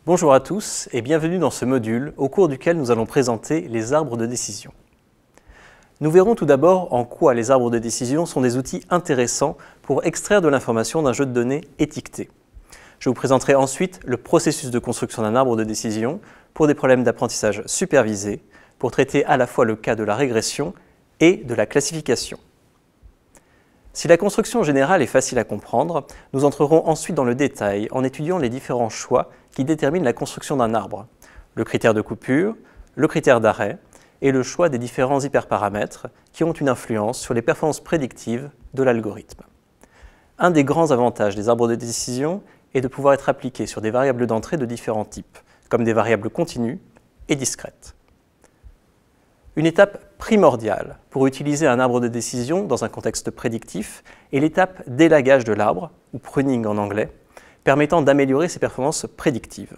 Bonjour à tous et bienvenue dans ce module au cours duquel nous allons présenter les arbres de décision. Nous verrons tout d'abord en quoi les arbres de décision sont des outils intéressants pour extraire de l'information d'un jeu de données étiqueté. Je vous présenterai ensuite le processus de construction d'un arbre de décision pour des problèmes d'apprentissage supervisé, pour traiter à la fois le cas de la régression et de la classification. Si la construction générale est facile à comprendre, nous entrerons ensuite dans le détail en étudiant les différents choix qui déterminent la construction d'un arbre, le critère de coupure, le critère d'arrêt et le choix des différents hyperparamètres qui ont une influence sur les performances prédictives de l'algorithme. Un des grands avantages des arbres de décision est de pouvoir être appliqués sur des variables d'entrée de différents types, comme des variables continues et discrètes. Une étape primordiale pour utiliser un arbre de décision dans un contexte prédictif est l'étape d'élagage de l'arbre, ou pruning en anglais, permettant d'améliorer ses performances prédictives.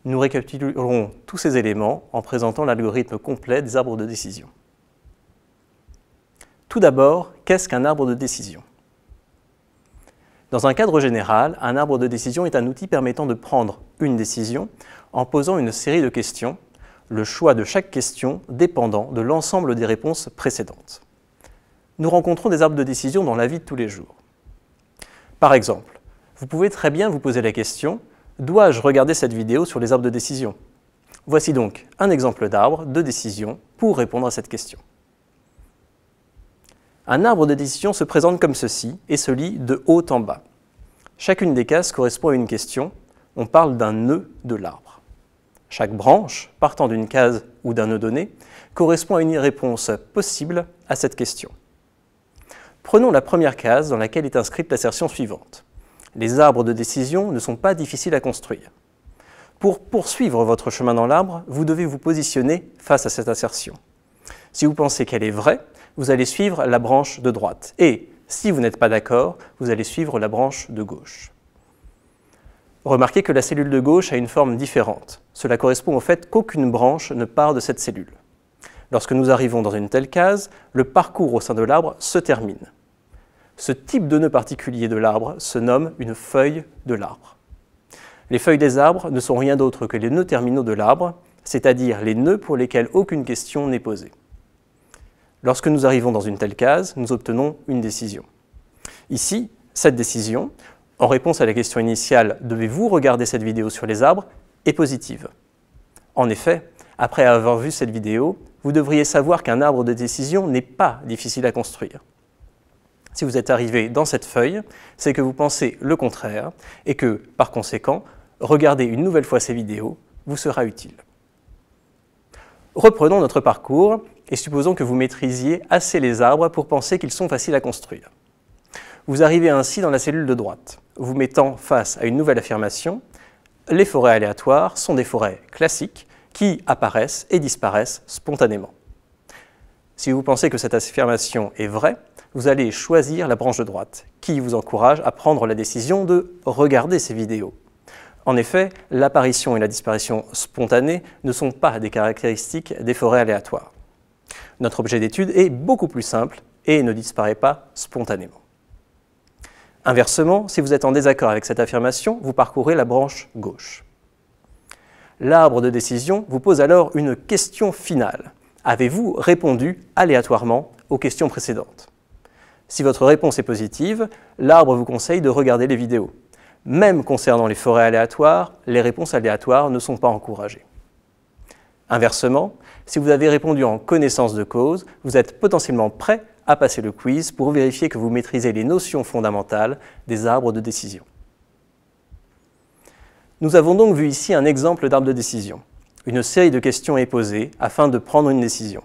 Nous récapitulerons tous ces éléments en présentant l'algorithme complet des arbres de décision. Tout d'abord, qu'est-ce qu'un arbre de décision? Dans un cadre général, un arbre de décision est un outil permettant de prendre une décision en posant une série de questions, le choix de chaque question dépendant de l'ensemble des réponses précédentes. Nous rencontrons des arbres de décision dans la vie de tous les jours. Par exemple, vous pouvez très bien vous poser la question « Dois-je regarder cette vidéo sur les arbres de décision ?» Voici donc un exemple d'arbre de décision pour répondre à cette question. Un arbre de décision se présente comme ceci et se lit de haut en bas. Chacune des cases correspond à une question. On parle d'un nœud de l'arbre. Chaque branche, partant d'une case ou d'un nœud donné, correspond à une réponse possible à cette question. Prenons la première case dans laquelle est inscrite l'assertion suivante. Les arbres de décision ne sont pas difficiles à construire. Pour poursuivre votre chemin dans l'arbre, vous devez vous positionner face à cette assertion. Si vous pensez qu'elle est vraie, vous allez suivre la branche de droite. Et si vous n'êtes pas d'accord, vous allez suivre la branche de gauche. Remarquez que la cellule de gauche a une forme différente. Cela correspond au fait qu'aucune branche ne part de cette cellule. Lorsque nous arrivons dans une telle case, le parcours au sein de l'arbre se termine. Ce type de nœud particulier de l'arbre se nomme une feuille de l'arbre. Les feuilles des arbres ne sont rien d'autre que les nœuds terminaux de l'arbre, c'est-à-dire les nœuds pour lesquels aucune question n'est posée. Lorsque nous arrivons dans une telle case, nous obtenons une décision. Ici, cette décision, en réponse à la question initiale « Devez-vous regarder cette vidéo sur les arbres ?» est positive. En effet, après avoir vu cette vidéo, vous devriez savoir qu'un arbre de décision n'est pas difficile à construire. Si vous êtes arrivé dans cette feuille, c'est que vous pensez le contraire et que, par conséquent, regarder une nouvelle fois ces vidéos vous sera utile. Reprenons notre parcours et supposons que vous maîtrisiez assez les arbres pour penser qu'ils sont faciles à construire. Vous arrivez ainsi dans la cellule de droite, vous mettant face à une nouvelle affirmation. Les forêts aléatoires sont des forêts classiques qui apparaissent et disparaissent spontanément. Si vous pensez que cette affirmation est vraie, vous allez choisir la branche de droite, qui vous encourage à prendre la décision de regarder ces vidéos. En effet, l'apparition et la disparition spontanées ne sont pas des caractéristiques des forêts aléatoires. Notre objet d'étude est beaucoup plus simple et ne disparaît pas spontanément. Inversement, si vous êtes en désaccord avec cette affirmation, vous parcourez la branche gauche. L'arbre de décision vous pose alors une question finale. Avez-vous répondu aléatoirement aux questions précédentes? Si votre réponse est positive, l'arbre vous conseille de regarder les vidéos. Même concernant les forêts aléatoires, les réponses aléatoires ne sont pas encouragées. Inversement, si vous avez répondu en connaissance de cause, vous êtes potentiellement prêt à passer le quiz pour vérifier que vous maîtrisez les notions fondamentales des arbres de décision. Nous avons donc vu ici un exemple d'arbre de décision. Une série de questions est posée afin de prendre une décision.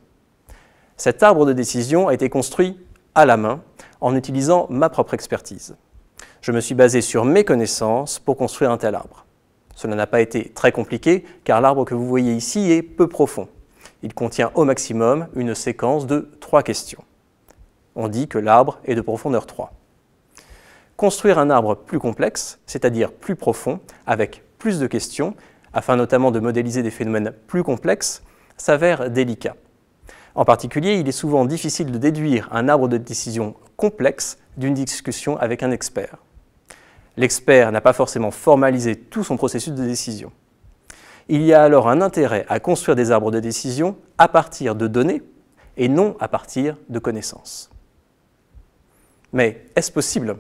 Cet arbre de décision a été construit à la main en utilisant ma propre expertise. Je me suis basé sur mes connaissances pour construire un tel arbre. Cela n'a pas été très compliqué car l'arbre que vous voyez ici est peu profond. Il contient au maximum une séquence de 3 questions. On dit que l'arbre est de profondeur 3. Construire un arbre plus complexe, c'est-à-dire plus profond, avec plus de questions, afin notamment de modéliser des phénomènes plus complexes, s'avère délicat. En particulier, il est souvent difficile de déduire un arbre de décision complexe d'une discussion avec un expert. L'expert n'a pas forcément formalisé tout son processus de décision. Il y a alors un intérêt à construire des arbres de décision à partir de données et non à partir de connaissances. Mais est-ce possible?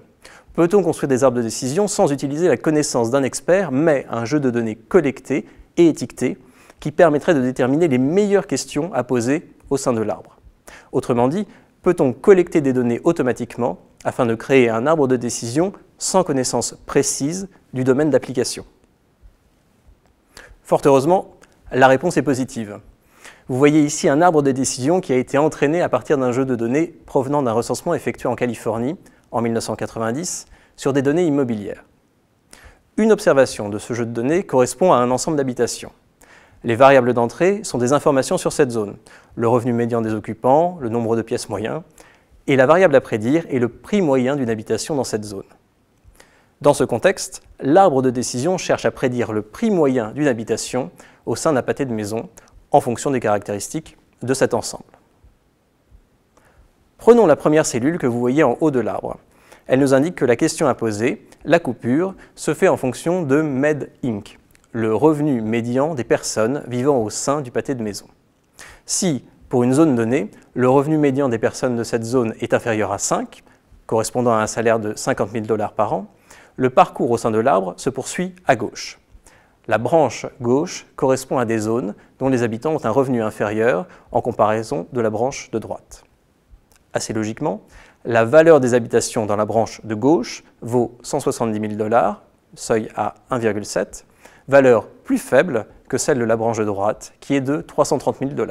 Peut-on construire des arbres de décision sans utiliser la connaissance d'un expert, mais un jeu de données collectées et étiquetées qui permettrait de déterminer les meilleures questions à poser au sein de l'arbre? Autrement dit, peut-on collecter des données automatiquement afin de créer un arbre de décision sans connaissance précise du domaine d'application? Fort heureusement, la réponse est positive. Vous voyez ici un arbre de décision qui a été entraîné à partir d'un jeu de données provenant d'un recensement effectué en Californie en 1990 sur des données immobilières. Une observation de ce jeu de données correspond à un ensemble d'habitations. Les variables d'entrée sont des informations sur cette zone, le revenu médian des occupants, le nombre de pièces moyen, et la variable à prédire est le prix moyen d'une habitation dans cette zone. Dans ce contexte, l'arbre de décision cherche à prédire le prix moyen d'une habitation au sein d'un pâté de maison en fonction des caractéristiques de cet ensemble. Prenons la première cellule que vous voyez en haut de l'arbre. Elle nous indique que la question à poser, la coupure, se fait en fonction de MED Inc., le revenu médian des personnes vivant au sein du pâté de maison. Si, pour une zone donnée, le revenu médian des personnes de cette zone est inférieur à 5, correspondant à un salaire de 50 000 $ par an, le parcours au sein de l'arbre se poursuit à gauche. La branche gauche correspond à des zones dont les habitants ont un revenu inférieur en comparaison de la branche de droite. Assez logiquement, la valeur des habitations dans la branche de gauche vaut 170 000 $, seuil à 1,7, valeur plus faible que celle de la branche de droite qui est de 330 000 $.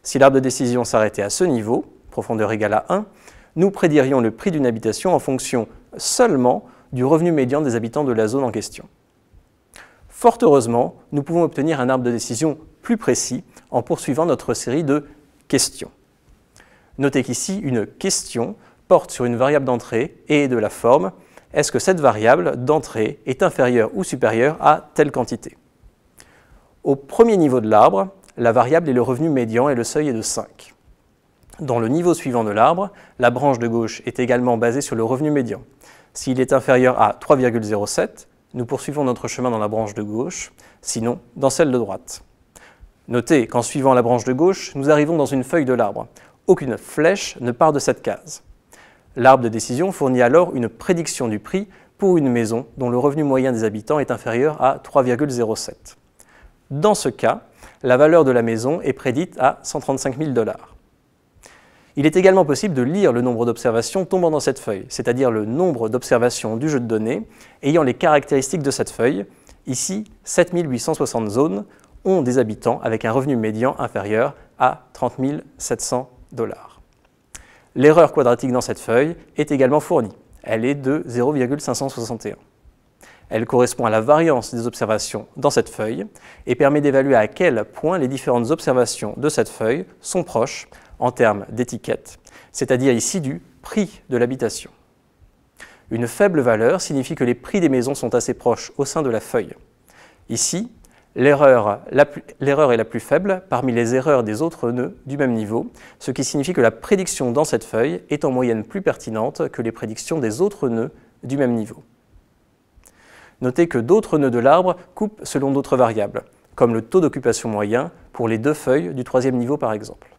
Si l'arbre de décision s'arrêtait à ce niveau, profondeur égale à 1, nous prédirions le prix d'une habitation en fonction seulement du revenu médian des habitants de la zone en question. Fort heureusement, nous pouvons obtenir un arbre de décision plus précis en poursuivant notre série de questions. Notez qu'ici, une question porte sur une variable d'entrée et est de la forme « Est-ce que cette variable d'entrée est inférieure ou supérieure à telle quantité ?» Au premier niveau de l'arbre, la variable est le revenu médian et le seuil est de 5. Dans le niveau suivant de l'arbre, la branche de gauche est également basée sur le revenu médian. S'il est inférieur à 3,07, nous poursuivons notre chemin dans la branche de gauche, sinon dans celle de droite. Notez qu'en suivant la branche de gauche, nous arrivons dans une feuille de l'arbre. Aucune flèche ne part de cette case. L'arbre de décision fournit alors une prédiction du prix pour une maison dont le revenu moyen des habitants est inférieur à 3,07. Dans ce cas, la valeur de la maison est prédite à 135 000 $. Il est également possible de lire le nombre d'observations tombant dans cette feuille, c'est-à-dire le nombre d'observations du jeu de données ayant les caractéristiques de cette feuille. Ici, 7860 zones ont des habitants avec un revenu médian inférieur à 30 700 $. L'erreur quadratique dans cette feuille est également fournie. Elle est de 0,561. Elle correspond à la variance des observations dans cette feuille et permet d'évaluer à quel point les différentes observations de cette feuille sont proches en termes d'étiquette, c'est-à-dire ici du prix de l'habitation. Une faible valeur signifie que les prix des maisons sont assez proches au sein de la feuille. Ici, l'erreur est la plus faible parmi les erreurs des autres nœuds du même niveau, ce qui signifie que la prédiction dans cette feuille est en moyenne plus pertinente que les prédictions des autres nœuds du même niveau. Notez que d'autres nœuds de l'arbre coupent selon d'autres variables, comme le taux d'occupation moyen pour les deux feuilles du troisième niveau par exemple.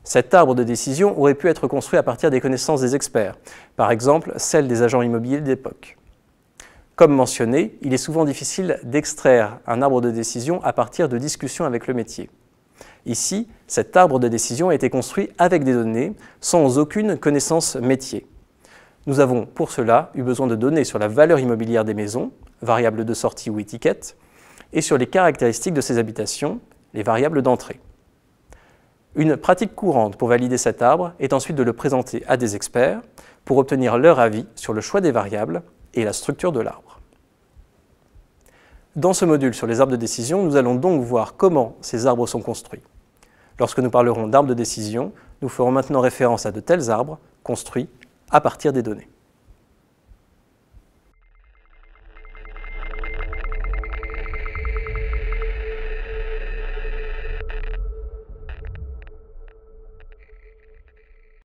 Cet arbre de décision aurait pu être construit à partir des connaissances des experts, par exemple celles des agents immobiliers d'époque. Comme mentionné, il est souvent difficile d'extraire un arbre de décision à partir de discussions avec le métier. Ici, cet arbre de décision a été construit avec des données, sans aucune connaissance métier. Nous avons pour cela eu besoin de données sur la valeur immobilière des maisons, variables de sortie ou étiquette, et sur les caractéristiques de ces habitations, les variables d'entrée. Une pratique courante pour valider cet arbre est ensuite de le présenter à des experts pour obtenir leur avis sur le choix des variables et la structure de l'arbre. Dans ce module sur les arbres de décision, nous allons donc voir comment ces arbres sont construits. Lorsque nous parlerons d'arbres de décision, nous ferons maintenant référence à de tels arbres construits à partir des données.